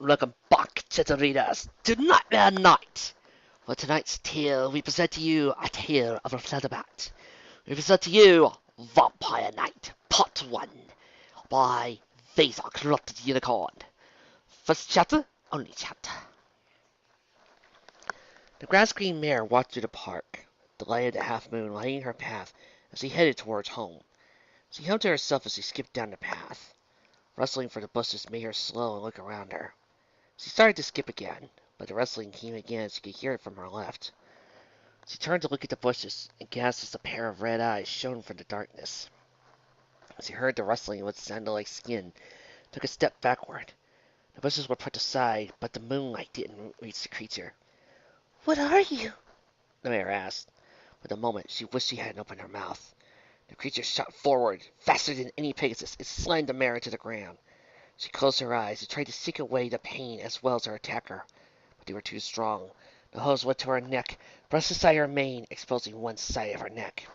Welcome back, Chitoritas, to Nightmare Night! For tonight's tale, we present to you a tale of a Flutterbat. We present to you Vampire Night, Part 1, by Phazon, Corrupted Unicorn. First chapter, only chapter. The grass-green mare walked through the park, the light of the half-moon lighting her path as she headed towards home. She hummed to herself as she skipped down the path. Rustling for the bushes made her slow and look around her. She started to skip again, but the rustling came again as she could hear it from her left. She turned to look at the bushes, and gasped as a pair of red eyes shone from the darkness. She heard the rustling of what sounded like skin, took a step backward. The bushes were put aside, but the moonlight didn't reach the creature. "What are you?" the mare asked. For the moment she wished she hadn't opened her mouth. The creature shot forward, faster than any Pegasus. It slammed the mare to the ground. She closed her eyes and tried to seek away the pain as well as her attacker, but they were too strong. The hose went to her neck, brushed aside her mane, exposing one side of her neck.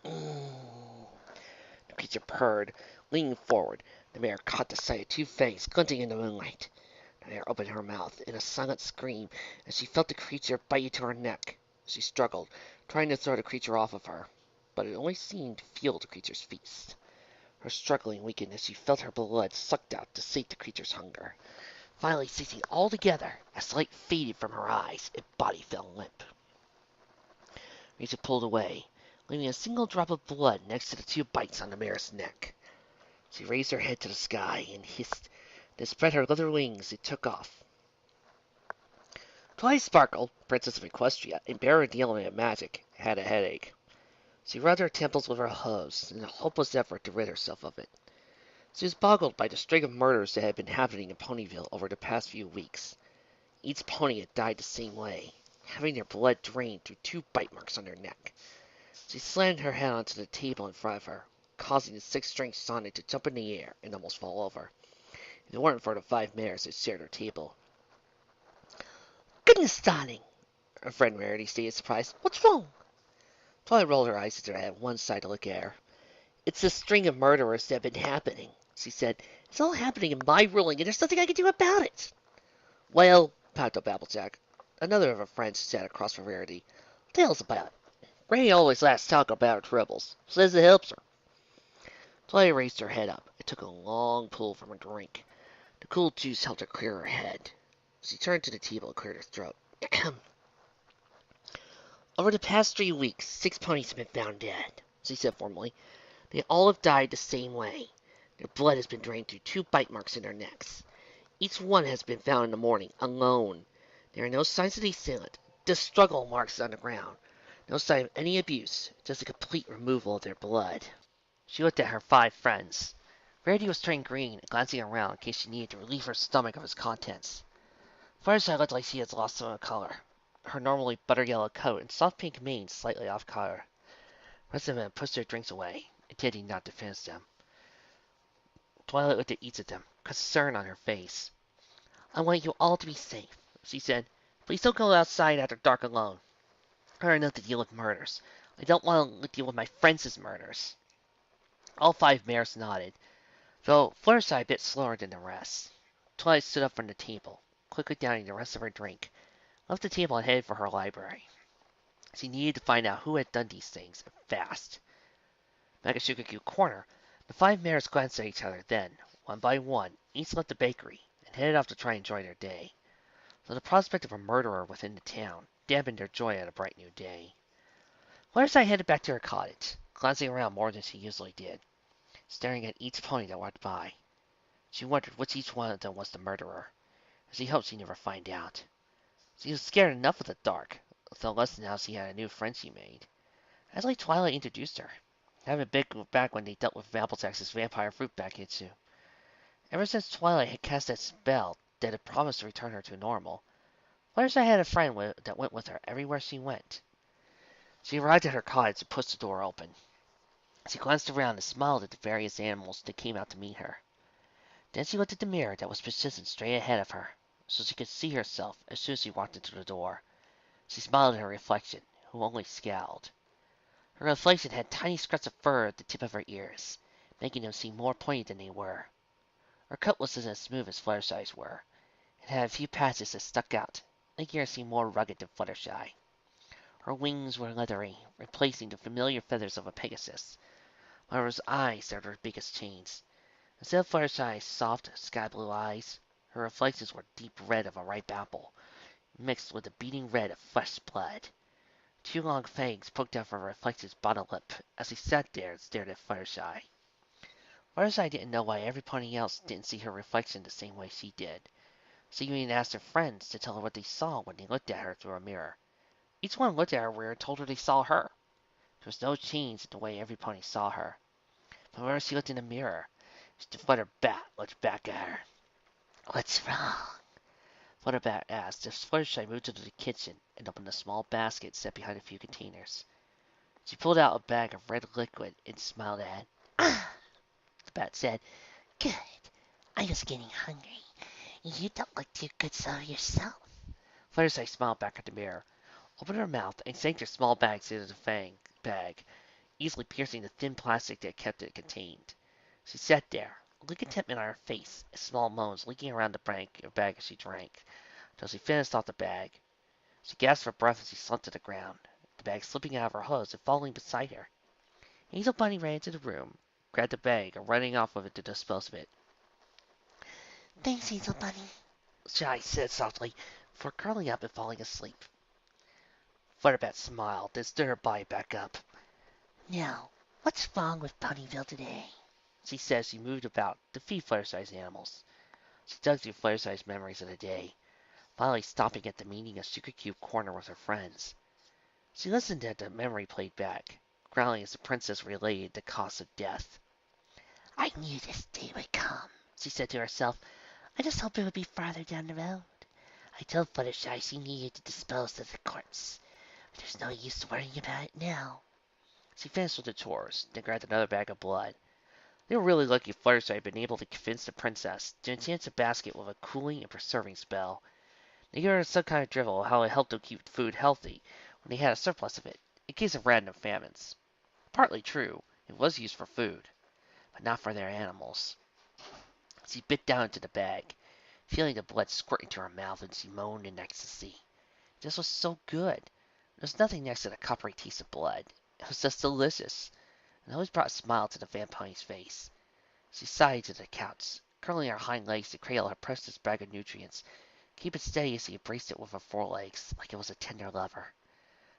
The creature purred, leaning forward. The mare caught the sight of two fangs glinting in the moonlight. The mare opened her mouth in a silent scream as she felt the creature bite into her neck. She struggled, trying to throw the creature off of her, but it only seemed to fuel the creature's feast. Her struggling weakened as she felt her blood sucked out to sate the creature's hunger. Finally ceasing altogether, as light faded from her eyes, its body fell limp. Rita pulled away, leaving a single drop of blood next to the two bites on the mare's neck. She raised her head to the sky and hissed, then spread her leather wings and took off. Twilight Sparkle, Princess of Equestria, and bearer of the element of magic, had a headache. She rubbed her temples with her hooves in a hopeless effort to rid herself of it. She was boggled by the string of murders that had been happening in Ponyville over the past few weeks. Each pony had died the same way, having their blood drained through two bite marks on their neck. She slammed her head onto the table in front of her, causing the six-string Sonic to jump in the air and almost fall over. If it weren't for the five mares that shared her table. "Goodness, darling!" her friend Rarity stated, surprised. "What's wrong?" Twilight rolled her eyes to her head one side to look at her. "It's a string of murderers that have been happening," she said. "It's all happening in my ruling, and there's nothing I can do about it." "Well," piped up Applejack, another of her friends who sat across from Rarity, "tell us about it. Granny always likes to talk about her troubles. Says it helps her." Twilight raised her head up and took a long pull from her drink. The cool juice helped her clear her head. She turned to the table and cleared her throat. "Over the past 3 weeks, 6 ponies have been found dead," she said formally. "They all have died the same way. Their blood has been drained through two bite marks in their necks. Each one has been found in the morning, alone. There are no signs of the assailant, just struggle marks on the ground. No sign of any abuse, just a complete removal of their blood." She looked at her 5 friends. Rarity was turning green and glancing around in case she needed to relieve her stomach of its contents. Fluttershy looked like she had lost some of the color, her normally butter-yellow coat and soft pink mane slightly off color. The rest of them pushed their drinks away, intending not to finish them. Twilight looked at each of them, concern on her face. "I want you all to be safe," she said. "Please don't go outside after dark alone. I don't enough to deal with murders. I don't want to deal with my friends' murders." All 5 mares nodded, though Fluttershy a bit slower than the rest. Twilight stood up from the table, quickly downing the rest of her drink, left the table and headed for her library. She needed to find out who had done these things, and fast. Back at Shukaku Corner, the 5 mares glanced at each other, then, one by one, each left the bakery and headed off to try and enjoy their day. So the prospect of a murderer within the town dampened their joy at a bright new day. Fluttershy headed back to her cottage, glancing around more than she usually did, staring at each pony that walked by. She wondered which each one of them was the murderer, and she hoped she'd never find out. She was scared enough of the dark, though less now she had a new friend she made. As like Twilight introduced her, having been back when they dealt with Applejack's vampire fruit issue. Ever since Twilight had cast that spell that had promised to return her to normal, Fluttershy had a friend that went with her everywhere she went. She arrived at her cottage and pushed the door open. She glanced around and smiled at the various animals that came out to meet her. Then she looked at the mirror that was positioned straight ahead of her, so she could see herself as soon as she walked into the door. She smiled at her reflection, who only scowled. Her reflection had tiny scraps of fur at the tip of her ears, making them seem more pointy than they were. Her coat wasn't as smooth as Fluttershy's were, It had a few patches that stuck out, making her seem more rugged than Fluttershy. Her wings were leathery, replacing the familiar feathers of a Pegasus, while her eyes are her biggest chains. Instead of Fluttershy's soft, sky blue eyes, her reflections were deep red of a ripe apple, mixed with the beating red of fresh blood. Two long fangs poked out from Reflection's bottom lip as he sat there and stared at Fluttershy. Fluttershy didn't know why every pony else didn't see her reflection the same way she did, so even asked her friends to tell her what they saw when they looked at her through a mirror. Each one looked at her weird and told her they saw her. There was no change in the way every pony saw her. But whenever she looked in the mirror, the Flutterbat looked back at her. "What's wrong?" Flutterbat asked as Fluttershy moved into the kitchen and opened a small basket set behind a few containers. She pulled out a bag of red liquid and smiled at it. "Ah," the bat said. "Good. I'm just getting hungry. You don't look too good so yourself." Fluttershy smiled back at the mirror, opened her mouth, and sank her small bags into the fang bag, easily piercing the thin plastic that kept it contained. She sat there, a look of contentment on her face, and small moans leaking around the bag as she drank, until she finished off the bag. She gasped for breath as she slumped to the ground, the bag slipping out of her hose and falling beside her. Hazel Bunny ran into the room, grabbed the bag, and running off with it to dispose of it. "Thanks, Hazel Bunny," Shy said softly, before curling up and falling asleep. Flutterbat smiled, then stood her body back up. "Now, what's wrong with Ponyville today?" she said as she moved about to feed Fluttershy's animals. She dug through Fluttershy's memories of the day, finally stopping at the meeting of Sugar Cube Corner with her friends. She listened as the memory played back, growling as the princess related the cause of death. "I knew this day would come," she said to herself. "I just hoped it would be farther down the road. I told Fluttershy she needed to dispose of the corpse, but there's no use worrying about it now." She finished with the chores, then grabbed another bag of blood. They were really lucky Fluttershy had been able to convince the princess to enchant the basket with a cooling and preserving spell. They gave her some kind of drivel how it helped them keep food healthy when they had a surplus of it, in case of random famines. Partly true, it was used for food, but not for their animals. She bit down into the bag, feeling the blood squirt into her mouth, and she moaned in ecstasy. This was so good. There was nothing next to the coppery taste of blood. It was just delicious, and always brought a smile to the vampire's face. She sighed to the couch, curling her hind legs to cradle her precious bag of nutrients, keep it steady as she embraced it with her forelegs, like it was a tender lover.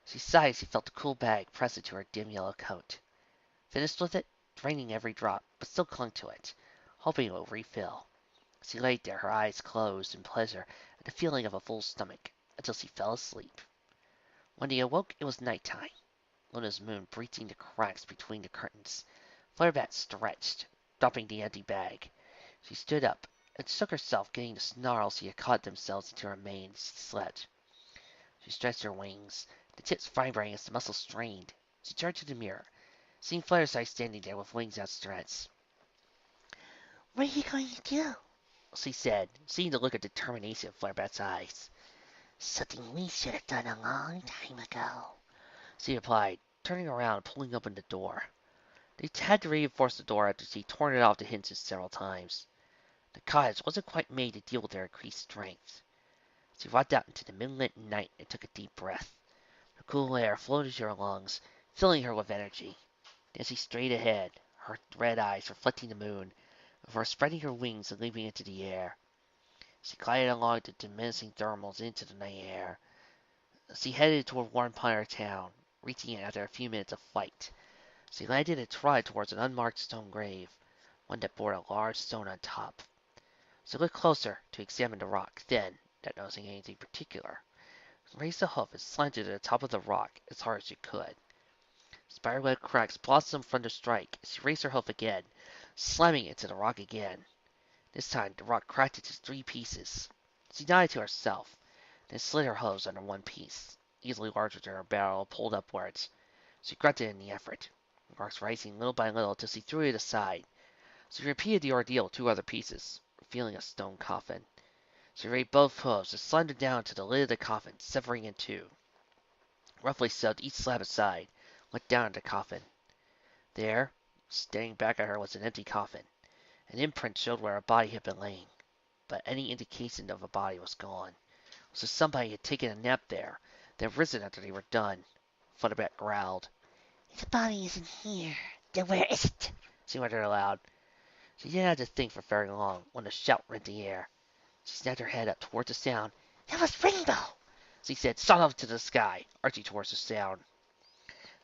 She sighed as she felt the cool bag press into her dim yellow coat. Finished with it, draining every drop, but still clung to it, hoping it would refill. She lay there, her eyes closed in pleasure at the feeling of a full stomach, until she fell asleep. When they awoke, it was night time, Luna's moon breaching the cracks between the curtains. Flutterbat stretched, dropping the empty bag. She stood up and shook herself, getting the snarls she had caught themselves into her mane as she slept. She stretched her wings, the tips vibrating as the muscles strained. She turned to the mirror, seeing Fluttershy standing there with wings outstretched. "What are you going to do?" she said, seeing the look of determination in Flutterbat's eyes. "Something we should have done a long time ago," she replied, turning around and pulling open the door. They had to reinforce the door after she'd torn it off the hinges several times. The cottage wasn't quite made to deal with their increased strength. She walked out into the moonlit night and took a deep breath. The cool air flowed into her lungs, filling her with energy. Then she strayed ahead, her red eyes reflecting the moon, before spreading her wings and leaping into the air. She glided along the diminishing thermals into the night air. She headed toward Warm Pine Town, reaching it after a few minutes of flight. She landed and trotted towards an unmarked stone grave, one that bore a large stone on top. She looked closer to examine the rock, then, not noticing anything particular, raised a hoof and slanted to the top of the rock as hard as she could. Spiderweb cracks blossomed from the strike as she raised her hoof again, slamming into the rock again. This time the rock cracked into 3 pieces. She nodded to herself, then slid her hose under one piece, easily larger than her barrel, pulled upwards. She grunted in the effort, the rocks rising little by little till she threw it aside. She repeated the ordeal with 2 other pieces, revealing a stone coffin. She raised both hooves and slanted down to the lid of the coffin, severing in 2. Roughly shoved each slab aside, looked down at the coffin. There, staring back at her, was an empty coffin. An imprint showed where a body had been laying. but any indication of a body was gone. So somebody had taken a nap there, then risen after they were done. Flutterbat growled. The body isn't here. Then where is it? She muttered aloud. She didn't have to think for very long when a shout rent the air. She snapped her head up towards the sound. That was Rainbow! She said, shot up to the sky, arching towards the sound.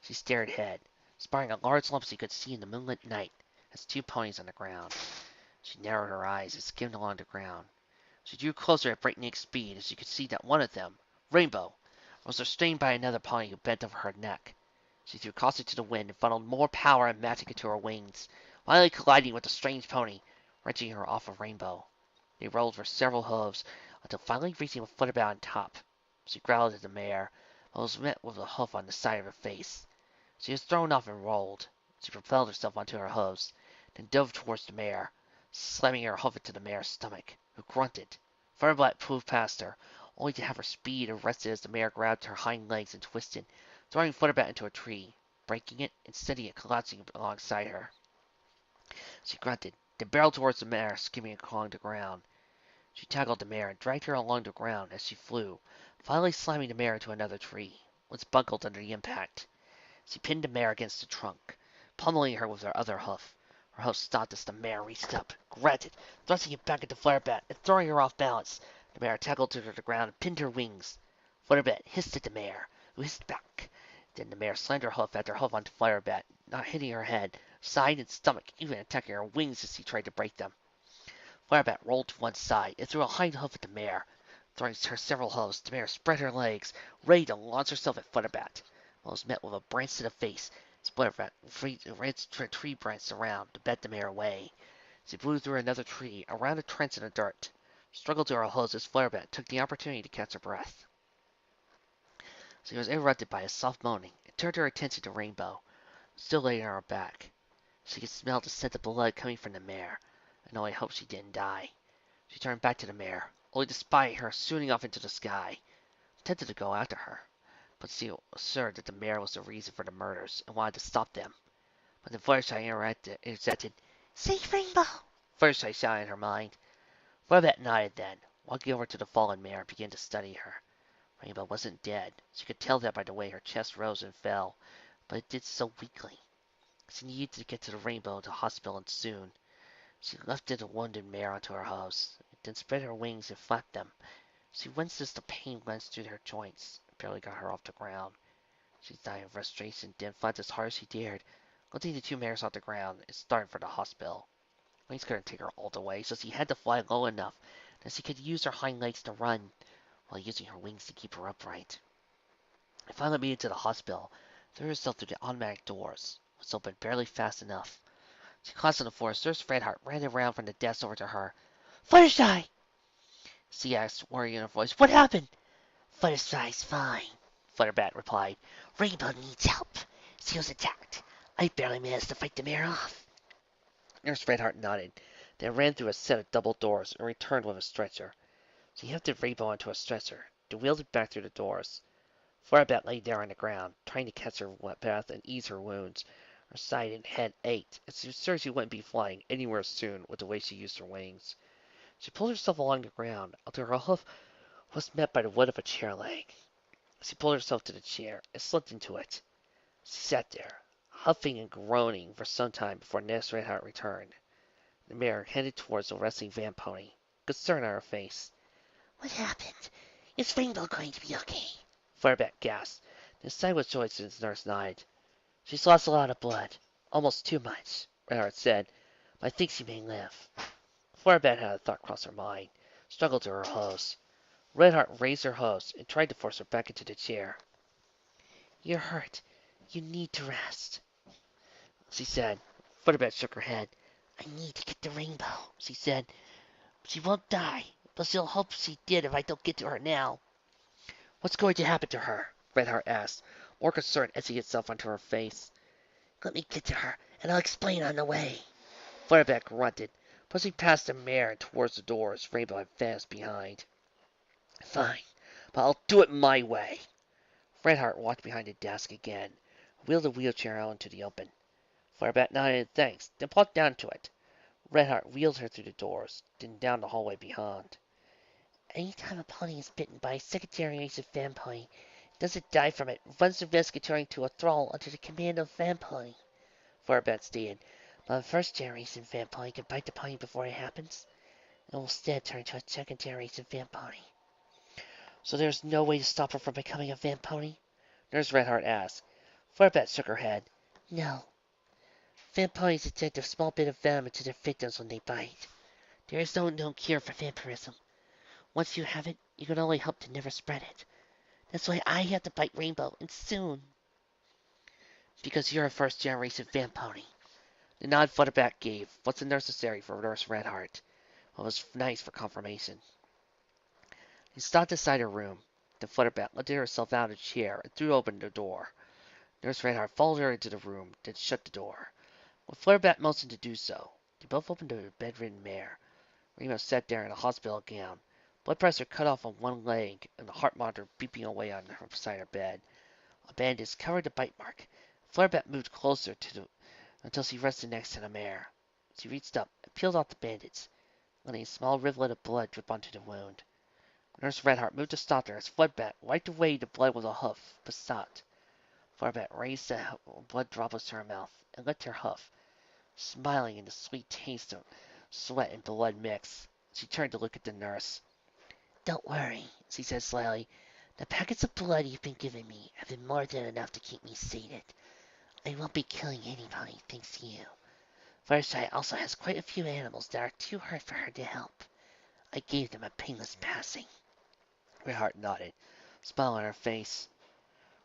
She stared ahead, spying a large lump she could see in the moonlit night as two ponies on the ground. She narrowed her eyes and skimmed along the ground. She drew closer at breakneck speed as she could see that one of them, Rainbow, was restrained by another pony who bent over her neck. She threw caution to the wind and funneled more power and magic into her wings, finally colliding with the strange pony, wrenching her off of Rainbow. They rolled for several hooves until finally reaching a Flutterbat on top. She growled at the mare, but was met with a hoof on the side of her face. She was thrown off and rolled. She propelled herself onto her hooves, then dove towards the mare, slamming her hoof into the mare's stomach, who grunted. Flutterbat flew past her, only to have her speed arrested as the mare grabbed her hind legs and twisted, throwing Flutterbat into a tree, breaking it and sending it collapsing alongside her. She grunted, then barreled towards the mare, skimming along the ground. She tackled the mare and dragged her along the ground as she flew, finally slamming the mare into another tree, which buckled under the impact. She pinned the mare against the trunk, pummeling her with her other hoof. Her hoof stopped as the mare reached up, grabbed it, thrusting it back into Flutterbat and throwing her off balance. The mare tackled her to the ground and pinned her wings. Flutterbat hissed at the mare, who hissed back. Then the mare slammed her hoof after hoof onto Flutterbat, not hitting her head, side, and stomach, even attacking her wings as she tried to break them. Flutterbat rolled to one side and threw a hind hoof at the mare. Throwing her several hoofs, the mare spread her legs, ready to launch herself at Flutterbat. But was met with a branch to the face. Flutterbat ran a tree branch around to bat the mare away. She blew through another tree, around a trench in the dirt. Struggled to her hooves as Flutterbat took the opportunity to catch her breath. She was interrupted by a soft moaning and turned her attention to Rainbow, still laying on her back. She could smell the scent of blood coming from the mare, and only hoped she didn't die. She turned back to the mare, only to spy her shooting off into the sky. Tempted to go after her, but she was assured that the mare was the reason for the murders and wanted to stop them. But the Fluttershy interjected, "Save Rainbow!" Fluttershy shouted in her mind. Flutterbat nodded then, walking over to the fallen mare and began to study her. Rainbow wasn't dead. She could tell that by the way her chest rose and fell, but it did so weakly. She needed to get to the Rainbow to the hospital and soon. She lifted the wounded mare onto her hooves, then spread her wings and flapped them. She winced as the pain wrenched through her joints and barely got her off the ground. She died of frustration, then flapped as hard as she dared, lifting the two mares off the ground and started for the hospital. Wings couldn't take her all the way, so she had to fly low enough that she could use her hind legs to run, while using her wings to keep her upright. She finally made it to the hospital, threw herself through the automatic doors, which opened barely fast enough. She collapsed on the floor as Nurse Redheart ran around from the desk over to her. "Fluttershy!" she asked, worrying in her voice. "What happened?" "Fluttershy's fine," Flutterbat replied. "Rainbow needs help. She was attacked. I barely managed to fight the mare off." Nurse Redheart nodded, then ran through a set of double doors and returned with a stretcher. She lifted Rainbow onto a stretcher, then wheeled it back through the doors. Flutterbat lay there on the ground, trying to catch her breath and ease her wounds. Her side and head ached, and she was sure she wouldn't be flying anywhere soon with the way she used her wings. She pulled herself along the ground until her hoof was met by the wood of a chair leg. She pulled herself to the chair and slipped into it. She sat there, huffing and groaning for some time before Nurse Redheart returned. The mare headed towards the resting van pony, concern on her face. "What happened? Is Rainbow going to be okay?" Flutterbat gasped, then sighed with joy since Nurse nodded. "She's lost a lot of blood. Almost too much," Redheart said, "but I think she may live." Flutterbat had a thought cross her mind, struggled to her hose. Redheart raised her hose and tried to force her back into the chair. "You're hurt. You need to rest," she said. Flutterbat shook her head. "I need to get to Rainbow," she said. "She won't die, but she'll hope she did if I don't get to her now." "What's going to happen to her?" Redheart asked, more concerned etching itself onto her face. "Let me get to her, and I'll explain on the way." Flutterbat grunted, pushing past the mare and towards the doors Rainbow had vanished behind. "Fine, but I'll do it my way." Redheart walked behind the desk again, wheeled the wheelchair out into the open. Flutterbat nodded in thanks, then plunked down to it. Red Heart wheeled her through the doors, then down the hallway beyond. Anytime a pony is bitten by a second-generation fan pony, it doesn't die from it, runs the risk of turning to a thrall under the command of a fan pony, Flutterbat stated. but a first-generation fan pony can bite the pony before it happens, and will instead turn to a second-generation fan pony. So there's no way to stop her from becoming a fan pony? Nurse Redheart asked. Flutterbat shook her head. No. Fan ponies inject a small bit of venom into their victims when they bite. There is no known cure for vampirism. Once you have it, you can only hope to never spread it. That's why I have to bite Rainbow, and soon. Because you're a first-generation fan pony. The nod Flutterbat gave wasn't necessary for Nurse Redheart, but was nice for confirmation. He stopped inside her room. The Flutterbat lifted herself out of a chair and threw open the door. Nurse Redheart followed her into the room, then shut the door. When Flutterbat motioned to do so, they both opened the bedridden mare. Rainbow sat there in a hospital gown, blood pressure cut off on one leg, and the heart monitor beeping away on her beside her bed. A bandage covered the bite mark. Flutterbat moved closer until she rested next to the mare. She reached up and peeled off the bandage, letting a small rivulet of blood drip onto the wound. Nurse Redheart moved to stop her as Flutterbat wiped away the blood with a hoof, but stopped. Flutterbat raised the blood droplets to her mouth and licked her hoof, smiling in the sweet taste of sweat and blood mix. She turned to look at the nurse. Don't worry, she said slyly. The packets of blood you've been giving me have been more than enough to keep me sated. I won't be killing anybody thanks to you. Luttershy also has quite a few animals that are too hurt for her to help. I gave them a painless passing. Redheart nodded, a smile on her face.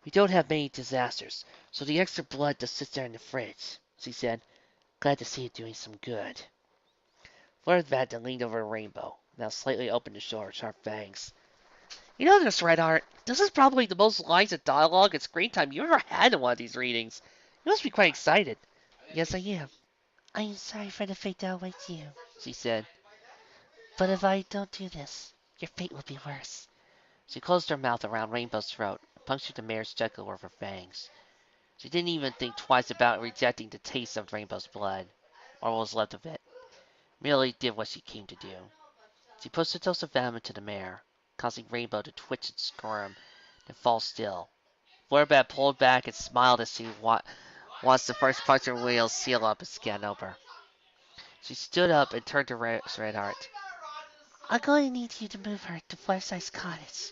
We don't have many disasters, so the extra blood just sits there in the fridge, she said. Glad to see it doing some good. Flutterbat then leaned over to Rainbow, now slightly open to show her sharp fangs. You know this, Redheart. This is probably the most lines of dialogue and screen time you ever had in one of these readings. You must be quite excited. Yes, I am. I am sorry for the fate that awaits you, She said. But if I don't do this, your fate will be worse. She closed her mouth around Rainbow's throat and punctured the mare's jugular with her fangs. She didn't even think twice about rejecting the taste of Rainbow's blood, or what was left of it. Merely did what she came to do. She pushed a dose of venom into the mare, causing Rainbow to twitch and squirm, then fall still. Flutterbat pulled back and smiled as she watched the first puncture wheel seal up and scan over. She stood up and turned to Redheart. I'm going to need you to move her to Fluttershy's cottage,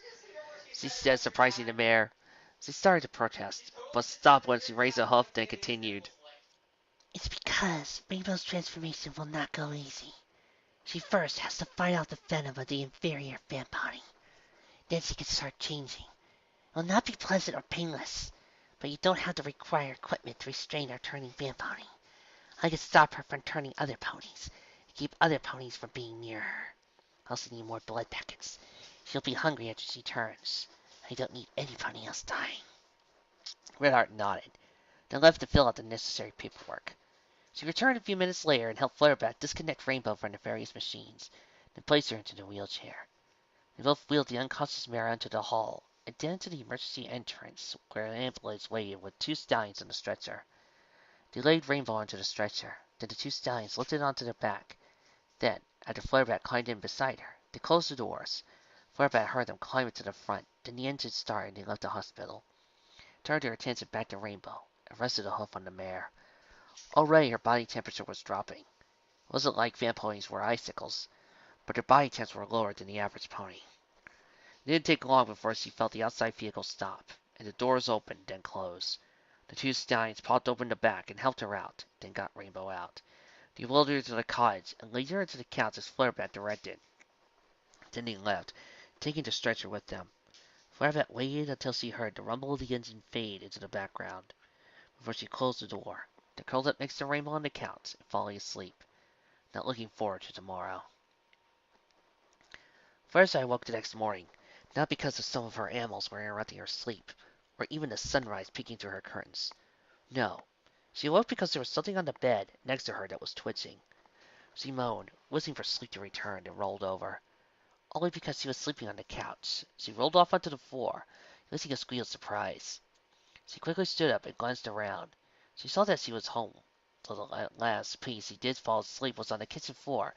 She said, surprising the mare. She started to protest, but stopped when she raised a hoof, then continued. It's because Rainbow's transformation will not go easy. She first has to fight out the venom of the inferior fan pony. Then she can start changing. It will not be pleasant or painless, but you don't have to require equipment to restrain her turning fan pony. I can stop her from turning other ponies, and keep other ponies from being near her. I also need more blood packets. She'll be hungry after she turns. I don't need anybody else dying. Redheart nodded, then left to fill out the necessary paperwork. She returned a few minutes later and helped Flutterbat disconnect Rainbow from the various machines, then placed her into the wheelchair. They both wheeled the unconscious mare into the hall, and then to the emergency entrance, where an ambulance waited with two stallions on the stretcher. They laid Rainbow onto the stretcher, then the two stallions lifted onto their back. Then, after Flutterbat climbed in beside her, they closed the doors. Flutterbat heard them climb into the front, then the engine started and they left the hospital. Turned her attention back to Rainbow, and rested a hoof on the mare. Already her body temperature was dropping. It wasn't like fan ponies were icicles, but their body temps were lower than the average pony. It didn't take long before she felt the outside vehicle stop, and the doors opened, then close. The two stallions popped open the back and helped her out, then got Rainbow out. They wheeled her to the cottage and laid her into the couch as Flutterbat directed. Then they left, taking the stretcher with them. Flutterbat waited until she heard the rumble of the engine fade into the background, before she closed the door, then curled up next to Rainbow on the couch and falling asleep, not looking forward to tomorrow. First I woke the next morning, not because of some of her animals were interrupting her sleep, or even the sunrise peeking through her curtains. No, she awoke because there was something on the bed next to her that was twitching. She moaned, wishing for sleep to return, and rolled over. Only because she was sleeping on the couch. She rolled off onto the floor, releasing a squeal of surprise. She quickly stood up and glanced around. She saw that she was home. So the last piece he did fall asleep was on the kitchen floor.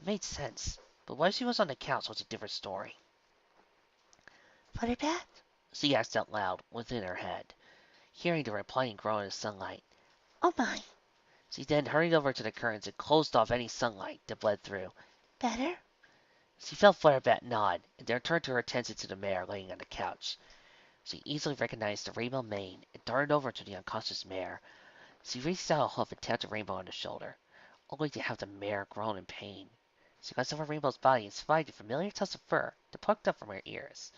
It made sense, but why she was on the couch was a different story. Put her back? She asked out loud, within her head, hearing the replying groan in the sunlight. Oh my. She then hurried over to the curtains and closed off any sunlight that bled through. Better? She felt Flutterbat nod, and then turned her attention to the mare laying on the couch. She easily recognized the rainbow mane and darted over to the unconscious mare. She reached out a hoof and tapped the Rainbow on the shoulder, only to have the mare groan in pain. She glanced over Rainbow's body and spied the familiar tuft of fur that poked up from her ears,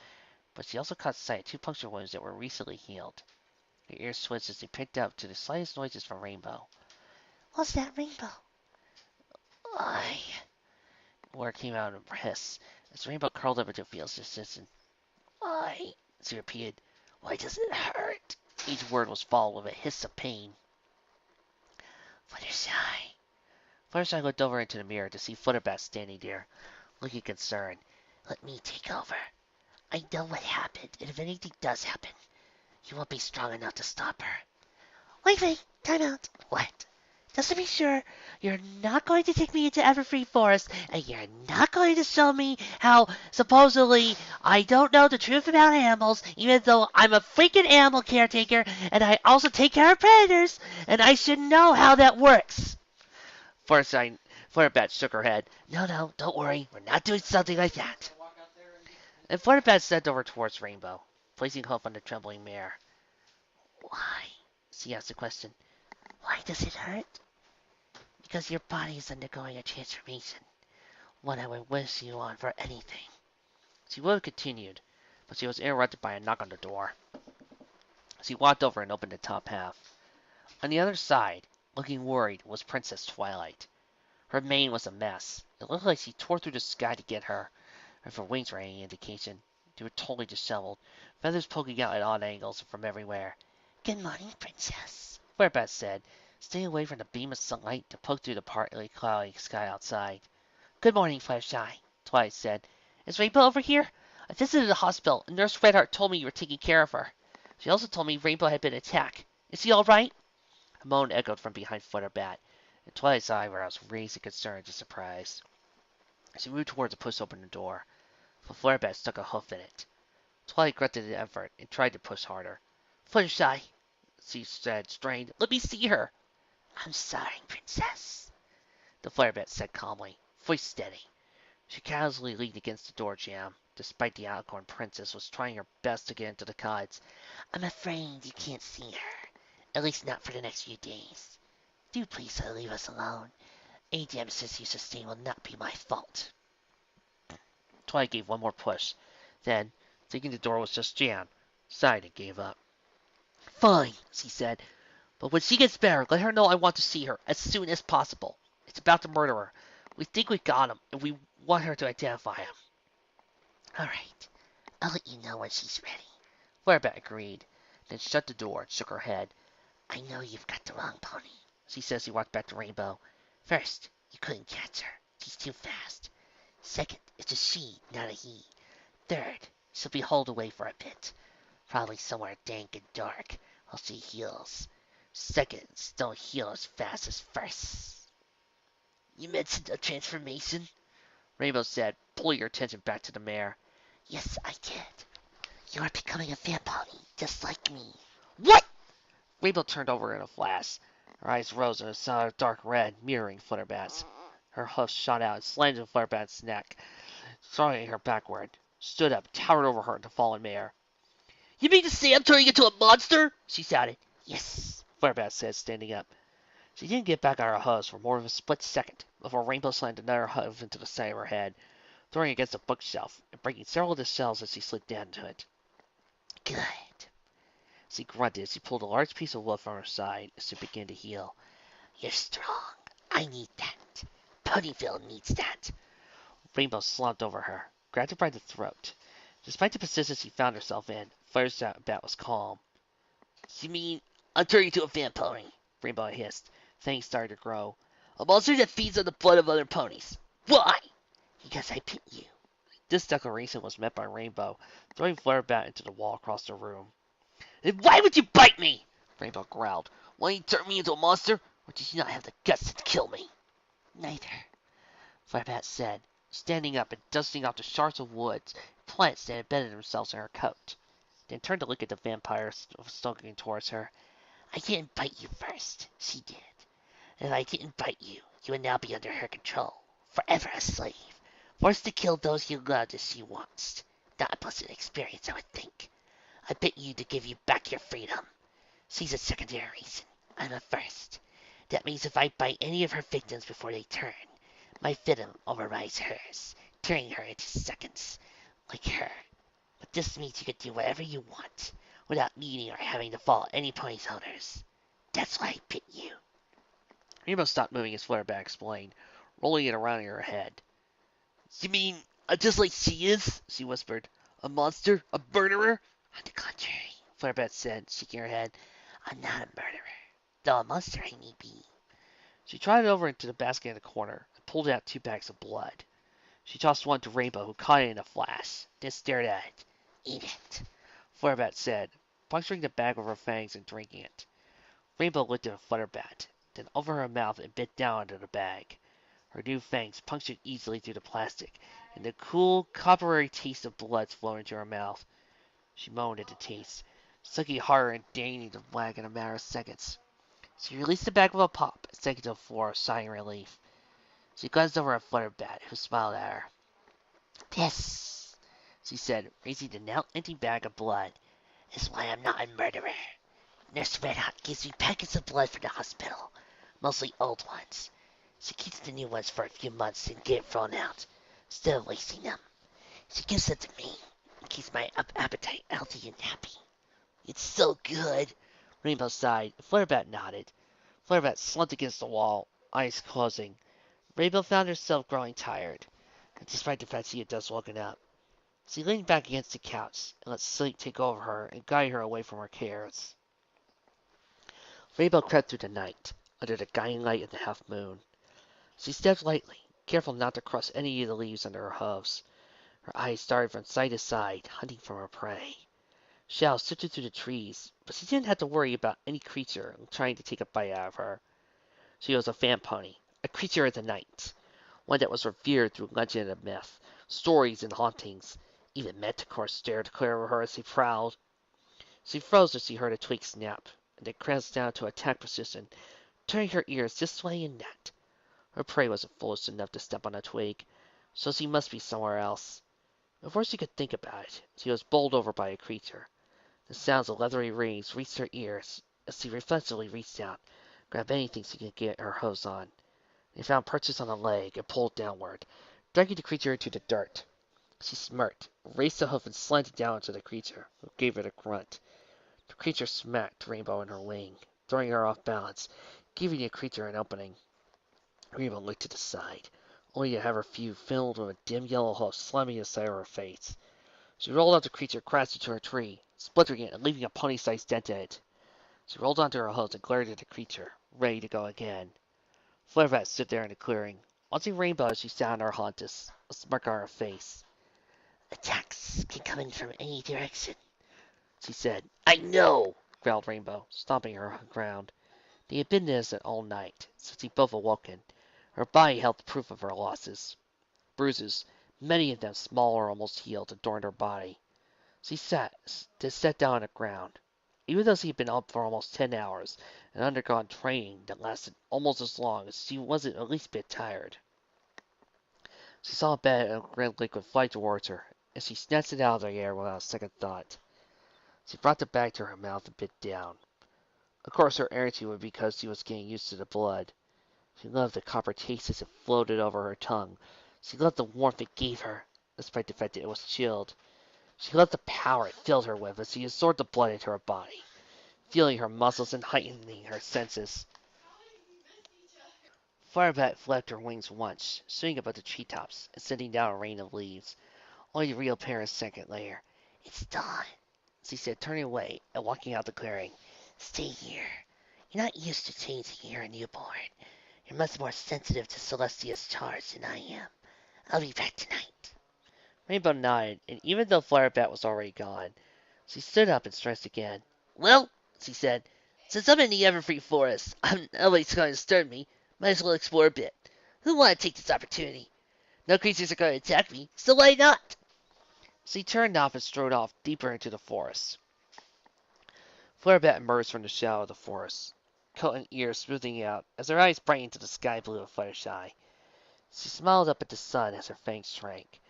but she also caught sight of two puncture wounds that were recently healed. Her ears twitched as they picked up to the slightest noises from Rainbow. What's that, Rainbow? I... Word came out in a hiss, as Rainbow curled up into Field's distance. I... She repeated, "Why does it hurt?" Each word was followed with a hiss of pain. Luttershy. Fluttershy looked over into the mirror to see Flutterbat standing there, looking concerned. Let me take over. I know what happened, and if anything does happen, you won't be strong enough to stop her. Wait, time out. What? Just to be sure, you're not going to take me into Everfree Forest, and you're not going to show me how, supposedly, I don't know the truth about animals, even though I'm a freaking animal caretaker, and I also take care of predators, and I should know how that works. Flutterbat shook her head. No, don't worry. We're not doing something like that. And Flutterbat stepped over towards Rainbow, placing hoof on the trembling mare. Why? She asked the question. Why does it hurt? Because your body is undergoing a transformation. One I would wish you on for anything. She would have continued, but she was interrupted by a knock on the door. She walked over and opened the top half. On the other side, looking worried, was Princess Twilight. Her mane was a mess. It looked like she tore through the sky to get her. If her wings were any indication, they were totally disheveled, feathers poking out at odd angles from everywhere. Good morning, Princess. Flutterbat said, staying away from the beam of sunlight that poked through the partly cloudy sky outside. Good morning, Fluttershy. Twilight said. Is Rainbow over here? I visited the hospital, and Nurse Redheart told me you were taking care of her. She also told me Rainbow had been attacked. Is she all right? A moan echoed from behind Flutterbat, and Twilight's eyebrows raised in concern and surprise. She moved towards to push open the door, but Flutterbat stuck a hoof in it. Twilight grunted an effort and tried to push harder. Fluttershy, she said, strained. Let me see her. I'm sorry, Princess. The Flutterbat said calmly, voice steady. She casually leaned against the door jamb, despite the Alicorn Princess was trying her best to get into the cots. I'm afraid you can't see her. At least not for the next few days. Do please leave us alone. Any damages you sustain will not be my fault. Twilight gave one more push. Then, thinking the door was just jammed, sighed and gave up. Fine, she said. But when she gets better, let her know I want to see her as soon as possible. It's about the murderer. We think we got him, and we want her to identify him. All right. I'll let you know when she's ready. Flutterbat agreed, then shut the door and shook her head. I know you've got the wrong pony, she said as he walked back to Rainbow. First, you couldn't catch her. She's too fast. Second, it's a she, not a he. Third, she'll be hauled away for a bit. Probably somewhere dank and dark while she heals. Seconds don't heal as fast as firsts. You mentioned a transformation? Rainbow said, pulling her attention back to the mare. Yes, I did. You are becoming a fan pony, just like me. What? Rainbow turned over in a flash. Her eyes rose and saw a dark red, mirroring Flutterbat's. Her hoofs shot out and slammed in Flutterbat's neck, throwing her backward. Stood up, towered over her, the fallen mare. You mean to say I'm turning into a monster? She shouted. Yes, Flutterbat said, standing up. She didn't get back on her hooves for more than a split second before Rainbow slammed another hoof into the side of her head, throwing it against a bookshelf and breaking several of the shelves as she slid down to it. Good. She grunted as she pulled a large piece of wood from her side as it began to heal. You're strong. I need that. Ponyville needs that. Rainbow slumped over her, grabbed her by the throat. Despite the persistence she found herself in, Flutterbat was calm. You mean I'm turning into a fan pony? Rainbow hissed. Things started to grow. A monster that feeds on the blood of other ponies. Why? Because I bit you. This declaration was met by Rainbow, throwing Flutterbat into the wall across the room. Why would you bite me? Rainbow growled. Why you turn me into a monster? Or did you not have the guts to kill me? Neither. Firebat said, standing up and dusting off the shards of wood and plants that embedded themselves in her coat. Then turned to look at the vampire stalking towards her. I didn't bite you first. She did. And if I didn't bite you, you would now be under her control. Forever a slave. Forced to kill those you loved as she wants. Not a pleasant experience, I would think. I bit you to give you back your freedom. She's a secondary reason. I'm a first. That means if I bite any of her victims before they turn, my venom overrides hers, turning her into seconds, like her. But this means you can do whatever you want, without needing or having to follow any pony's owners. That's why I bit you. Rainbow stopped moving as Flutterbat explained, rolling it around in her head. You mean just like she is? She whispered. A monster? A murderer? On the contrary, Flutterbat said, shaking her head. I'm not a murderer, though a monster I may be. She trotted over into the basket in the corner and pulled out 2 bags of blood. She tossed one to Rainbow, who caught it in a flash, then stared at it. Eat it. Flutterbat said, puncturing the bag with her fangs and drinking it. Rainbow looked at Flutterbat, then over her mouth and bit down into the bag. Her new fangs punctured easily through the plastic, and the cool, coppery taste of blood flowed into her mouth. She moaned at the taste, sucking harder and draining the bag in a matter of seconds. She released the bag with a pop and sank to the floor, sighing relief. She glanced over at Flutterbat, who smiled at her. This, She said, raising the now empty bag of blood. is why I'm not a murderer. Nurse Redhot gives me packets of blood from the hospital, mostly old ones. She keeps the new ones for a few months and get thrown out, instead of wasting them. She gives them to me and keeps my appetite healthy and happy. It's so good. Rainbow sighed. Flutterbat nodded. Flutterbat slumped against the wall, eyes closing. Rainbow found herself growing tired, despite the fact she had just woken up. She leaned back against the couch and let sleep take over her and guide her away from her cares. Rainbow crept through the night, under the guiding light of the half moon. She stepped lightly, careful not to crush any of the leaves under her hooves. Her eyes darted from side to side, hunting for her prey. Shadows sifted through the trees, but she didn't have to worry about any creature trying to take a bite out of her. She was a fan pony, a creature of the night, one that was revered through legend and myth, stories and hauntings. Even Manticore stared clear over her as she prowled. She froze as she heard a twig snap, and then crouched down to attack position, turning her ears this way and that. Her prey wasn't foolish enough to step on a twig, so she must be somewhere else. Before she could think about it, she was bowled over by a creature. The sounds of leathery rings reached her ears as she reflexively reached out, grabbed anything she could get her hose on. They found purchase on a leg and pulled downward, dragging the creature into the dirt. She smirked, raised a hoof, and slanted down into the creature, who gave it a grunt. The creature smacked Rainbow in her wing, throwing her off balance, giving the creature an opening. Rainbow looked to the side, only to have her view filled with a dim yellow hoof slamming the side of her face. She rolled out the creature, crashed into a tree, splintering it and leaving a pony-sized dent in it. She rolled onto her hooves and glared at the creature, ready to go again. Flutterbat stood there in the clearing, watching Rainbow as she sat on her haunches, a smirk on her face. Attacks can come in from any direction, She said. I know, growled Rainbow, stomping her ground. They had been innocent all night, since they both awoken. Her body held proof of her losses. Bruises, many of them small or almost healed, adorned her body. She sat down on the ground. Even though she had been up for almost 10 hours and undergone training that lasted almost as long, she wasn't at least a bit tired. She saw a bed of red liquid fly towards her, and she snatched it out of the air without a second thought. She brought the bag to her mouth and bit down. Of course, her attitude was because she was getting used to the blood. She loved the copper taste as it floated over her tongue. She loved the warmth it gave her, despite the fact that it was chilled. She loved the power it filled her with as she absorbed the blood into her body, feeling her muscles and heightening her senses. Firebat flapped her wings once, swinging above the treetops and sending down a rain of leaves, only to reappear a second later. It's dawn, She said, turning away and walking out the clearing. Stay here. You're not used to changing you're a newborn. You're much more sensitive to Celestia's charge than I am. I'll be back tonight. Rainbow nodded, and even though Firebat was already gone, she stood up and stretched again. Well, she said, Since I'm in the Everfree Forest, nobody's going to disturb me. Might as well explore a bit. Who want to take this opportunity? No creatures are going to attack me, so why not? So he turned off and strode off deeper into the forest. Flutterbat emerged from the shadow of the forest, coat and ears smoothing out as her eyes brightened to the sky blue of Fluttershy. She smiled up at the sun as her fangs shrank,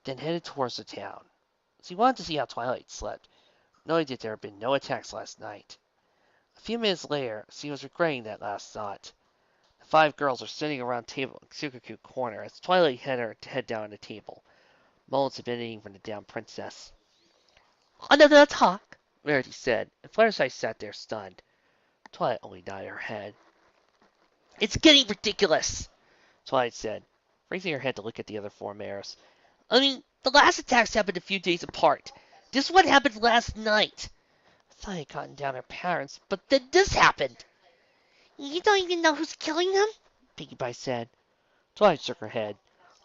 then headed towards the town. She wanted to see how Twilight slept, knowing that there had been no attacks last night. A few minutes later, she was regretting that last thought. The 5 girls were sitting around the table in Sukaku Corner as Twilight had her head down on the table, mullets emitting from the down princess. Another attack? Rarity said, and Fluttershy sat there stunned. Twilight only nodded her head. It's getting ridiculous, Twilight said, raising her head to look at the other 4 mares. I mean, the last attacks happened a few days apart. This one happened last night. I thought I'd gotten down her parents, But then this happened. You don't even know who's killing them? Pinkie Pie said. Twilight shook her head.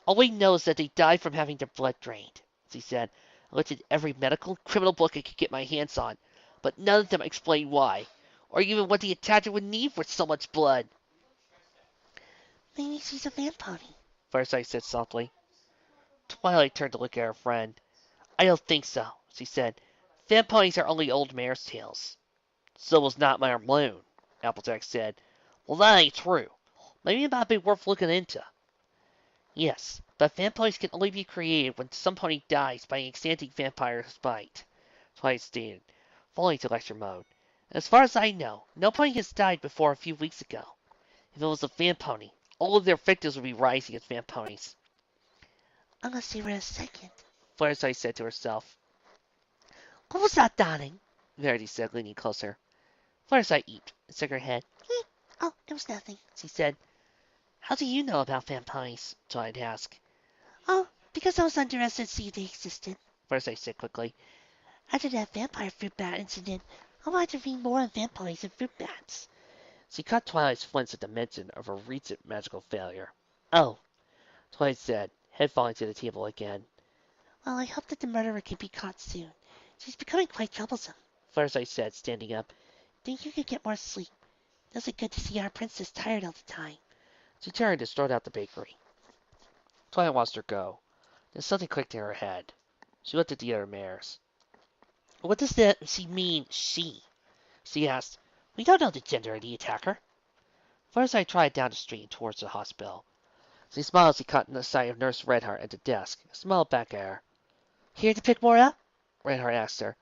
All we know is that they died from having their blood drained, She said. I looked at every medical criminal book I could get my hands on, but none of them explained why, or even what the attacker would need for so much blood. Maybe she's a vampire, Fluttershy said softly. Twilight turned to look at her friend. I don't think so, she said. Vampires are only old mare's tales. So was not my balloon, Applejack said. Well, that ain't true. Maybe it might be worth looking into. Yes, but vampires can only be created when some pony dies by an exciting vampire's bite, Twilight stated, falling to lecture mode. And as far as I know, no pony has died before a few weeks ago. If it was a vampony, all of their victims would be rising as vamponies. I'm gonna see her in a second, Fluttershy said to herself. What was that, darling? Verity said, leaning closer. Fluttershy eeped and shook her head. Oh, it was nothing, She said. How do you know about vampires? Twilight asked. Oh, because I was interested to see if they existed. Fluttershy said quickly. After that vampire fruit bat incident, I wanted to read more on vampires and fruit bats. She caught Twilight's flinch at the mention of her recent magical failure. Oh, Twilight said, head falling to the table again. Well, I hope that the murderer can be caught soon. She's becoming quite troublesome. Fluttershy said, standing up. Think you could get more sleep? Does it good to see our princess tired all the time? She turned and strode out the bakery. Twilight watched her go. Then something clicked in her head. She looked at the other mares. What does that she mean, she? She asked. We don't know the gender of the attacker. Fluttershy tried down the street towards the hospital. She smiled as she caught the sight of Nurse Redheart at the desk, and smiled back at her. Here to pick more up? Redheart asked her.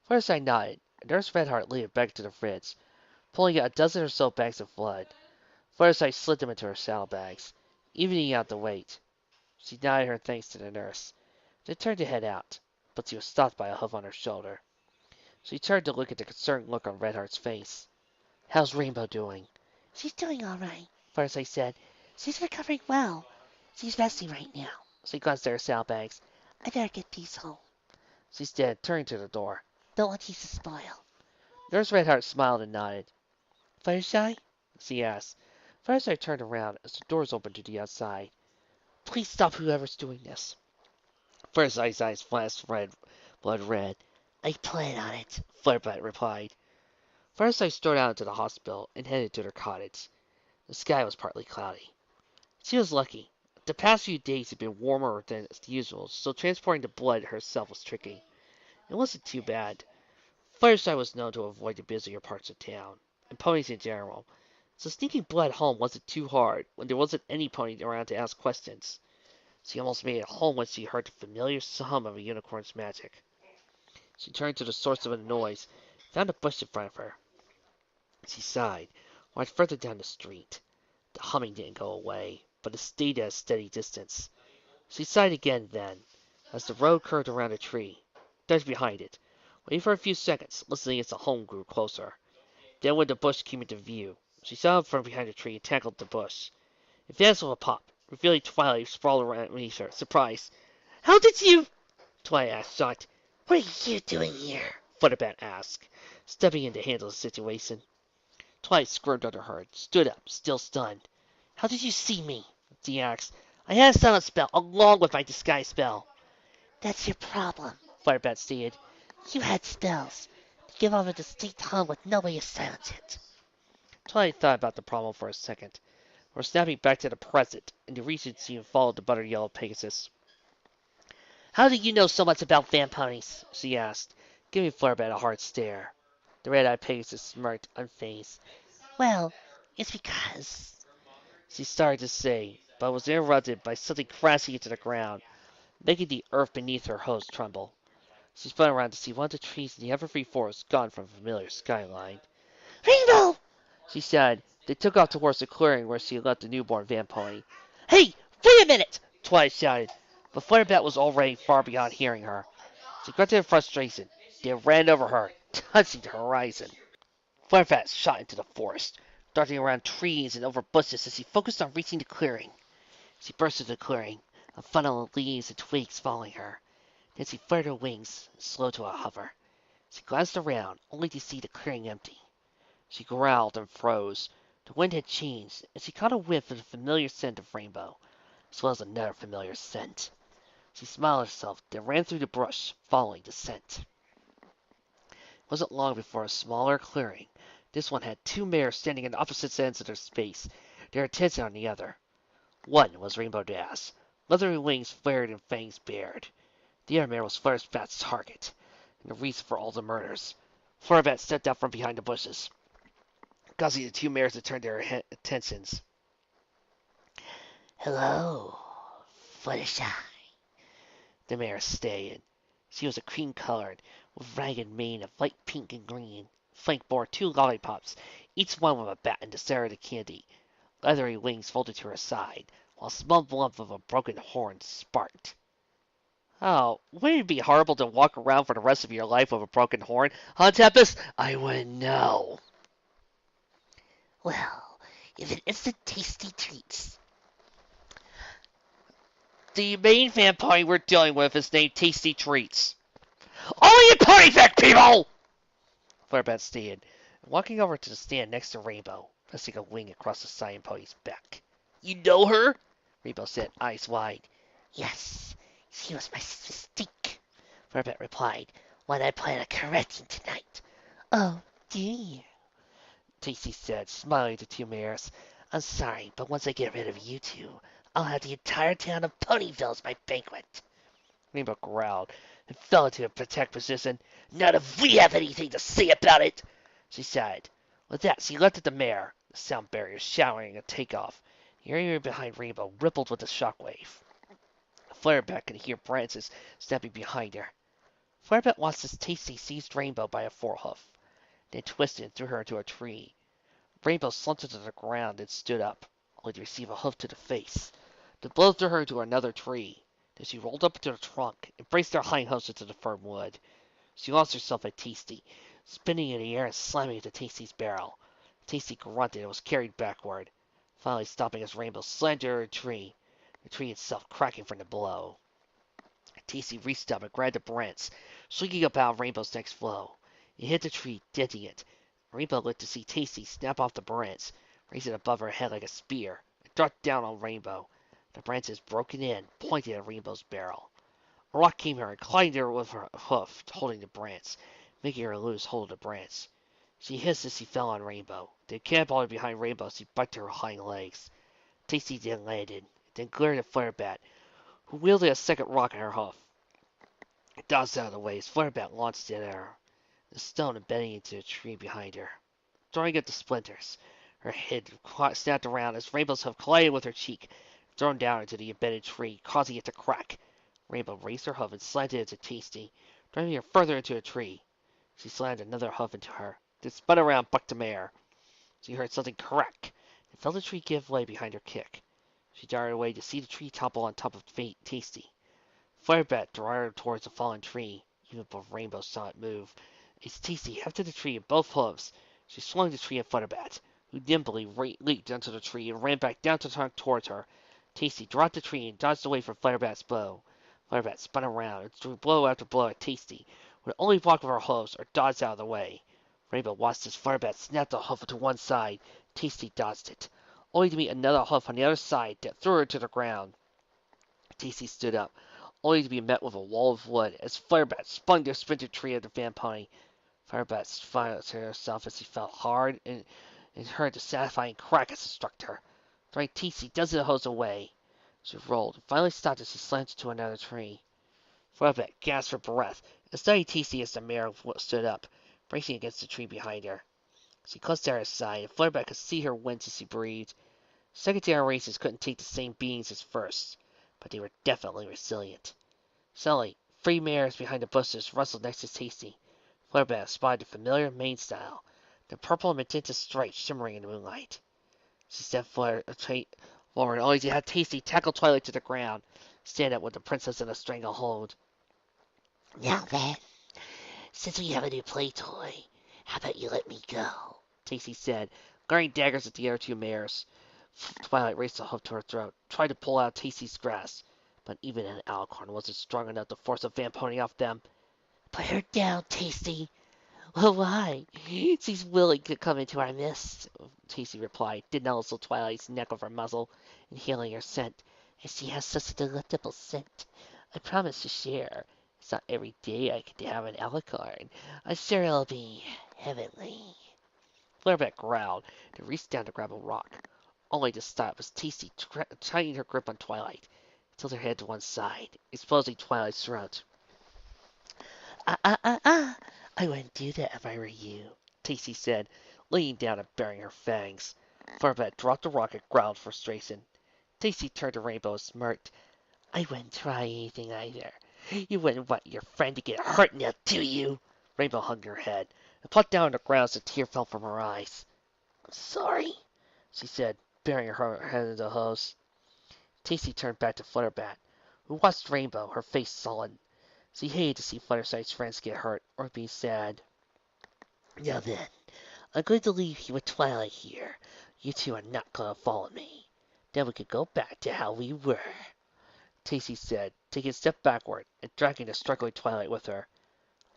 Fluttershy nodded, and Nurse Redheart leaded her back to the fridge, pulling out a dozen or so bags of blood. Fluttershy slid them into her saddlebags, evening out the weight. She nodded her thanks to the nurse, then turned to head out, but she was stopped by a hoof on her shoulder. She turned to look at the concerned look on Redheart's face. How's Rainbow doing? She's doing all right, Fluttershy said. She's recovering well. She's resting right now. She glanced at her saddlebags. I better get these home. She said, turning to the door. Don't want these to spoil. Nurse Redheart smiled and nodded. Fluttershy? She asked. Fluttershy turned around as the doors opened to the outside. Please stop whoever's doing this. Fluttershy's eyes flashed blood red. I plan on it, Fluttershy replied. Fluttershy strode out into the hospital and headed to their cottage. The sky was partly cloudy. She was lucky. The past few days had been warmer than usual, so transporting the blood herself was tricky. It wasn't too bad. Fluttershy was known to avoid the busier parts of town, and ponies in general, so sneaking blood home wasn't too hard when there wasn't any pony around to ask questions. She almost made it home when she heard the familiar hum of a unicorn's magic. She turned to the source of the noise, and found a bush in front of her. She sighed, walked further down the street. The humming didn't go away, but it stayed at a steady distance. She sighed again then, as the road curved around a tree, dodged behind it, waited for a few seconds, listening as the hum grew closer. Then when the bush came into view, she saw it from behind the tree and tackled the bush. It vanished with a pop, revealing Twilight sprawled around beneath her, surprised. How did you? Twilight asked, shocked. What are you doing here? Flutterbat asked, stepping in to handle the situation. Twilight squirmed under her and stood up, still stunned. How did you see me? She asked. I had a silent spell, along with my disguise spell. That's your problem, Flutterbat stated. You had spells, give off a distinct hum with no way to silence it. Twilight thought about the problem for a second. We're snapping back to the present, and the Regency followed the butter yellow Pegasus. How do you know so much about vamponies? She asked, giving Flutterbat a hard stare. The red-eyed Pegasus smirked, unfazed. Well, it's because... She started to say, but was interrupted by something crashing into the ground, making the earth beneath her hose tremble. She spun around to see one of the trees in the evergreen forest gone from a familiar skyline. Rainbow! She shouted. They took off towards the clearing where she had left the newborn vampony. Hey, wait a minute! Twilight shouted, but Flutterbat was already far beyond hearing her. She grunted in frustration. They ran over her, touching the horizon. Flutterbat shot into the forest, darting around trees and over bushes as she focused on reaching the clearing. She burst into the clearing, a funnel of leaves and twigs following her. Then she fluttered her wings, slowed to a hover. She glanced around, only to see the clearing empty. She growled and froze. The wind had changed, and she caught a whiff of the familiar scent of Rainbow, as well as another familiar scent. She smiled at herself, then ran through the brush, following the scent. It wasn't long before a smaller clearing. This one had two mares standing on opposite ends of their space, their attention on the other. One was Rainbow Dash. Leathery wings flared and fangs bared. The other mare was Flutterbat's target, and the reason for all the murders. Flutterbat stepped out from behind the bushes, causing the two mares to turn their attentions. Hello, Fluttershy. The mare stayed. She was a cream-colored, with ragged mane of light pink and green. Flank bore two lollipops, each one with a bat in the center of the candy. Leathery wings folded to her side, while a small lump of a broken horn sparked. Oh, wouldn't it be horrible to walk around for the rest of your life with a broken horn, huh, Tempest? I wouldn't know. Well, if it isn't tasty treats. The main vampire we're dealing with is named Tasty Treats. Only in Ponyville, people! Flutterbat stated, walking over to the stand next to Rainbow, pressing a wing across the Cyan Pony's back. You know her? Rainbow said, eyes wide. Yes, she was my mystique, Flutterbat replied, one I plan on correcting tonight. Oh, do you? Tasty said, smiling at the two mares. I'm sorry, but once I get rid of you two, I'll have the entire town of Ponyville as my banquet. Rainbow growled and fell into a protect position. Not if we have anything to say about it, she sighed. With that, she leapt at the mare, the sound barrier showering a takeoff. The area behind Rainbow rippled with the shockwave. Flutterbat could hear branches snapping behind her. Flutterbat watched as Tasty seized Rainbow by a forehoof, then twisted and threw her into a tree. Rainbow slumped to the ground and stood up, only to receive a hoof to the face. The blow threw her to another tree. Then she rolled up into the trunk and braced her hind hoofs into the firm wood. She launched herself at Tasty, spinning in the air and slamming into Tasty's barrel. Tasty grunted and was carried backward, finally stopping as Rainbow slammed her a tree, the tree itself cracking from the blow. Tasty reached up and grabbed the branch, swinging up out of Rainbow's next blow. It hit the tree, denting it. Rainbow looked to see Tasty snap off the branch, raise it above her head like a spear, and drop down on Rainbow. The branches broken in, pointing at Rainbow's barrel. A rock came here and clanged her with her hoof, holding the branch, making her lose hold of the branch. She hissed as she fell on Rainbow. Then cannonballing behind Rainbow, she bucked her hind legs. Tasty then landed, then glared at Flutterbat, who wielded a second rock in her hoof. It dodged out of the way as Flutterbat launched it at her, the stone embedding into a tree behind her, throwing up the splinters. Her head snapped around as Rainbow's hoof collided with her cheek, thrown down into the embedded tree, causing it to crack. Rainbow raised her hoof and slanted it to Tasty, driving her further into a tree. She slammed another hoof into her, then spun around and bucked the mare. She heard something crack, and felt the tree give way behind her kick. She darted away to see the tree topple on top of Tasty. Flutterbat darted towards the fallen tree, even before Rainbow saw it move. As Tasty hefted the tree in both hooves, she swung the tree at Flutterbat, who nimbly leaped onto the tree and ran back down the trunk towards her. Tasty dropped the tree and dodged away from Flutterbat's blow. Flutterbat spun around and threw blow after blow at Tasty, who would only block with her hooves or dodged out of the way. Rainbow watched as Flutterbat snapped a hoof to one side. Tasty dodged it, only to meet another hoof on the other side that threw her to the ground. Tasty stood up, only to be met with a wall of wood as Flutterbat spun the splintered tree at the vampire. Firebat smiled to herself as he felt hard and heard the satisfying crack as it struck her. Throwing TC dozens of hose away. She rolled and finally stopped as she slammed into another tree. Firebat gasped for breath and studied TC as the mare stood up, bracing against the tree behind her. She clutched at her side, and Firebat could see her wince as she breathed. Secondary races couldn't take the same beatings as first, but they were definitely resilient. Suddenly, three mares behind the bushes rustled next to Tasty. Firebat spotted the familiar mane style, the purple and magenta stripes shimmering in the moonlight. She stepped forward only to have Tasty tackle Twilight to the ground, stand up with the princess in a stranglehold. Now then, since we have a new play toy, how about you let me go? Tasty said, glaring daggers at the other two mares. Twilight raced a hoof to her throat, tried to pull out Tasty's grasp, but even an alicorn wasn't strong enough to force a vampony off them. Put her down, Tasty. Well, why? She's willing to come into our midst, Tasty replied, denouncing Twilight's neck with her muzzle, inhaling her scent. And she has such a delectable scent. I promise to share. It's not every day I get to have an alicorn. I'm sure it'll be heavenly. Flareback growled and reached down to grab a rock, only to stop as Tasty tightened her grip on Twilight, tilted her head to one side, exposing Twilight's throat. I wouldn't do that if I were you, Tasty said, leaning down and baring her fangs. Flareback dropped the rock and growled frustration. Tasty turned to Rainbow and smirked. I wouldn't try anything either. You wouldn't want your friend to get hurt now, do you? Rainbow hung her head and plucked down on the ground as a tear fell from her eyes. I'm sorry, she said, burying her head in the hose. Tasty turned back to Flutterbat, who watched Rainbow, her face sullen. She hated to see Fluttershy's friends get hurt or be sad. Now then, I'm going to leave you with Twilight here. You two are not going to follow me. Then we could go back to how we were, Tasty said, taking a step backward and dragging the struggling Twilight with her.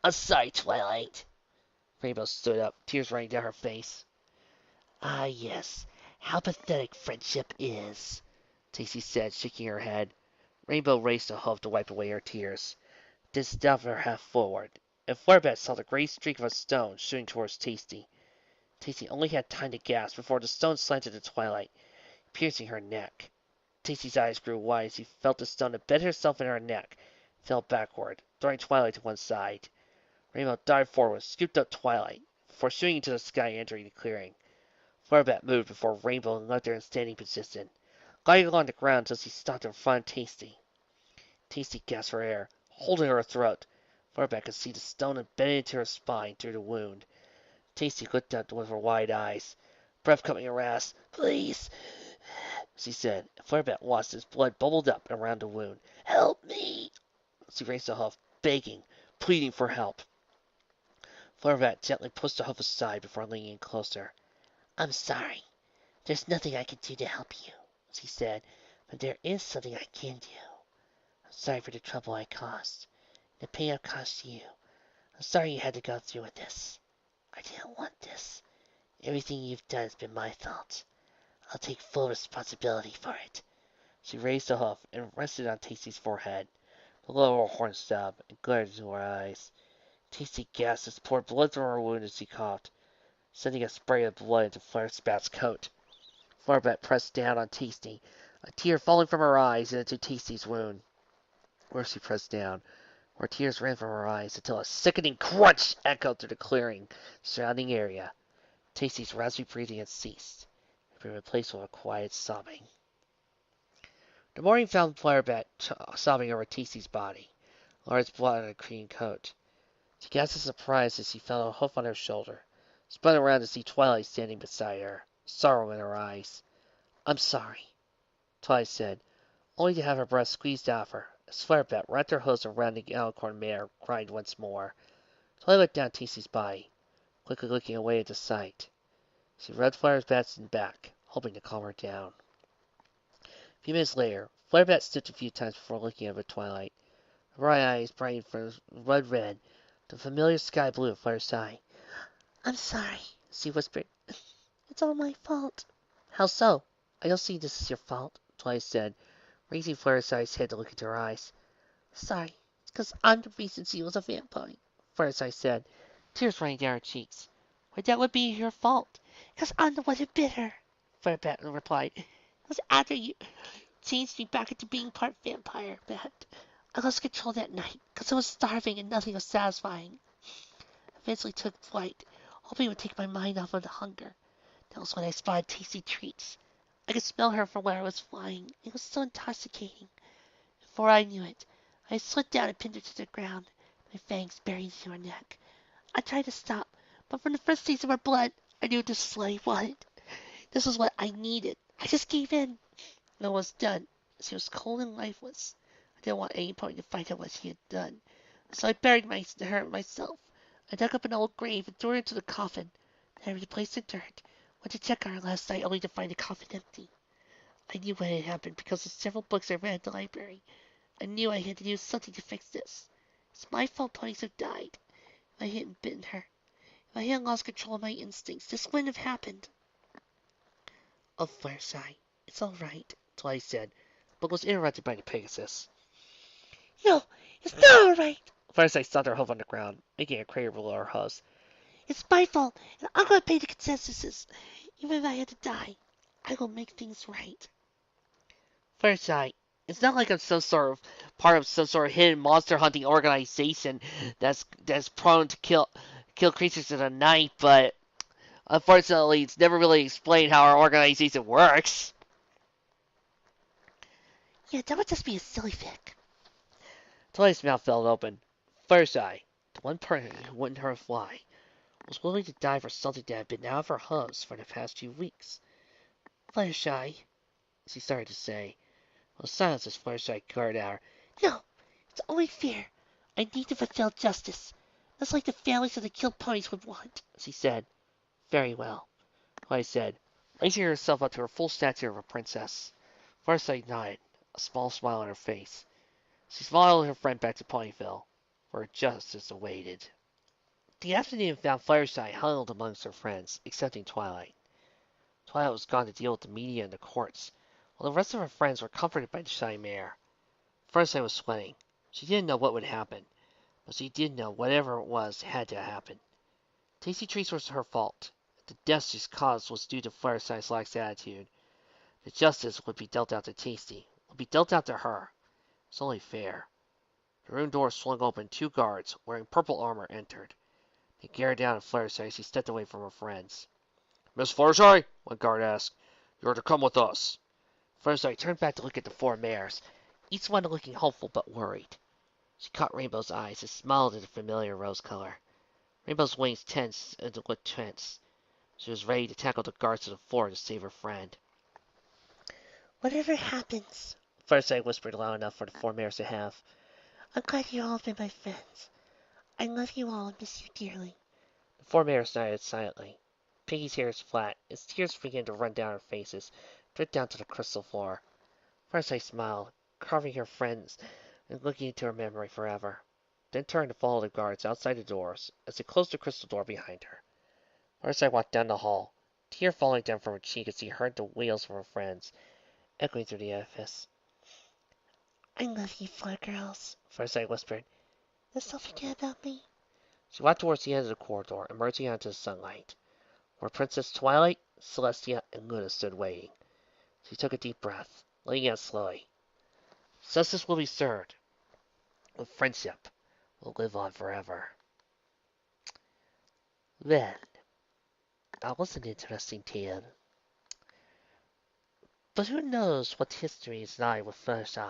I'm sorry, Twilight. Rainbow stood up, tears running down her face. Ah, yes, how pathetic friendship is, Tasty said, shaking her head. Rainbow raised a hoof to wipe away her tears, then stopped her half forward, and Flutterbat saw the gray streak of a stone shooting towards Tasty. Tasty only had time to gasp before the stone slanted to Twilight, piercing her neck. Tasty's eyes grew wide as he felt the stone embed herself in her neck, and fell backward, throwing Twilight to one side. Rainbow dived forward, scooped up Twilight, before shooting into the sky and entering the clearing. Flutterbat moved before Rainbow left her in standing position, gliding along the ground until she stopped in front of Tasty. Tasty gasped for air, holding her throat. Flutterbat could see the stone embedded into her spine through the wound. Tasty looked up with her wide eyes, breath coming in rasp. Please, she said. Flutterbat watched as blood bubbled up around the wound. Help me. She raised a hoof, begging, pleading for help. Flutterbat gently pushed the hoof aside before leaning in closer. I'm sorry. There's nothing I can do to help you, she said, but there is something I can do. I'm sorry for the trouble I caused, the pain I've caused you. I'm sorry you had to go through with this. I didn't want this. Everything you've done has been my fault. I'll take full responsibility for it. She raised a hoof and rested on Tasty's forehead. The lower horn stopped and glared into her eyes. Tasty gasped as poured blood from her wound as she coughed, sending a spray of blood into Flutterbat's coat. Flutterbat pressed down on Tasty, a tear falling from her eyes and into Tasty's wound, where she pressed down, where tears ran from her eyes until a sickening crunch echoed through the clearing surrounding area. Tasty's raspy breathing had ceased, and been replaced with a quiet sobbing. The morning found Flutterbat sobbing over Tasty's body, large blot on her clean coat. She gasped in surprise as she felt a hoof on her shoulder, spun around to see Twilight standing beside her, sorrow in her eyes. I'm sorry, Twilight said, only to have her breath squeezed out of her, as Flutterbat wrapped her hose around the alicorn mare, cried once more. Twilight looked down at Tasty's body, quickly looking away at the sight. She rubbed Flutterbat's back, hoping to calm her down. A few minutes later, Flutterbat stooped a few times before looking up at Twilight. Her bright eyes brightened from blood red, the familiar sky blue of Fluttershy. I'm sorry, she whispered. It's all my fault. How so? I don't see this as your fault, Twilight said, raising Fluttershy's head to look into her eyes. Sorry, it's 'cause I'm the reason she was a vampire, Fluttershy said, tears running down her cheeks. Why, that would be your fault. Because I'm the one who bit her, Firebat replied. it was after you changed me back into being part vampire, Bat. I lost control that night because I was starving and nothing was satisfying. I eventually took flight, hoping it would take my mind off of the hunger. That was when I spotted tasty treats. I could smell her from where I was flying. It was so intoxicating. Before I knew it, I slid down and pinned her to the ground, my fangs buried into her neck. I tried to stop, but from the first taste of her blood, I knew this is what I wanted. This was what I needed. I just gave in. And I was done. She was cold and lifeless. I didn't want any pony to find out what she had done. So I buried her myself. I dug up an old grave and threw her into the coffin. Then I replaced the dirt. Went to check on her last night only to find the coffin empty. I knew what had happened because of several books I read at the library. I knew I had to do something to fix this. It's my fault ponies have died. If I hadn't bitten her, if I hadn't lost control of my instincts, this wouldn't have happened. Oh, Fluttershy, it's all right, Twilight said, but was interrupted by the Pegasus. No, it's not all right. Fluttershy stomped her hoof on the ground, making a crater below her hooves. It's my fault, and I'm going to pay the consensuses. Even if I had to die, I will make things right. Fluttershy, it's not like I'm some sort of part of some sort of hidden monster hunting organization that's prone to kill creatures in the night, but unfortunately, it's never really explained how our organization works. Yeah, that would just be a silly fic. Twilight's mouth fell open. Fluttershy, the one person who wouldn't hurt a fly, was willing to die for something that had been out of her hooves for the past few weeks. Fluttershy, she started to say. Well, silence as Fluttershy glared at her. No, it's only fair. I need to fulfill justice. That's like the families of the killed ponies would want, She said. Very well, Twilight said, raising herself up to her full stature of a princess. Fluttershy nodded, a small smile on her face. She followed her friend back to Ponyville, where justice awaited. The afternoon found Fluttershy huddled amongst her friends, excepting Twilight. Twilight was gone to deal with the media and the courts, while the rest of her friends were comforted by the shy mare. Fluttershy was sweating. She didn't know what would happen, but she did know whatever it was had to happen. Tasty Treats was her fault. The death she caused was due to Fluttershy's lax attitude. The justice would be dealt out to Tasty, would be dealt out to her. It's only fair. The room door swung open. 2 guards, wearing purple armor, entered. They glared down at Fluttershy as she stepped away from her friends. Miss Fluttershy, one guard asked, you are to come with us. Fluttershy turned back to look at the 4 mares, each one looking hopeful but worried. She caught Rainbow's eyes and smiled at the familiar rose color. Rainbow's wings tensed and looked tense. She was ready to tackle the guards to the floor to save her friend. Whatever happens, Fluttershy whispered loud enough for the 4 mares to have. I'm glad you all have been my friends. I love you all and miss you dearly. The 4 mares nodded silently. Piggy's hair was flat, as tears began to run down her faces, dripped down to the crystal floor. Fluttershy smiled, carving her friends and looking into her memory forever, then turned to follow the guards outside the doors as they closed the crystal door behind her. Fluttershy walked down the hall, tear falling down from her cheek as she heard the wails of her friends, echoing through the edifice. I love you, 4 girls. Fluttershy whispered. Let's not forget about me. She walked towards the end of the corridor, emerging onto the sunlight, where Princess Twilight, Celestia, and Luna stood waiting. She took a deep breath, letting out slowly. Justice will be served, and friendship will live on forever. Well, that was an interesting tale. But who knows what history is nigh with Fluttershy?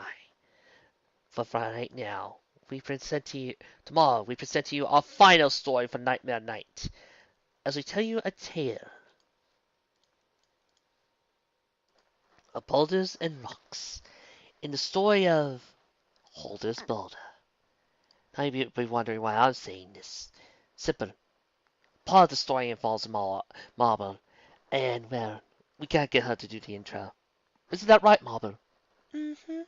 But for right now, tomorrow we present to you our final story for Nightmare Night, as we tell you a tale of boulders and rocks in the story of Holders Boulder. Now you may be wondering why I'm saying this. Simple. Part of the story involves Marble, and well, we can't get her to do the intro. Isn't that right, Marble? Mm-hmm.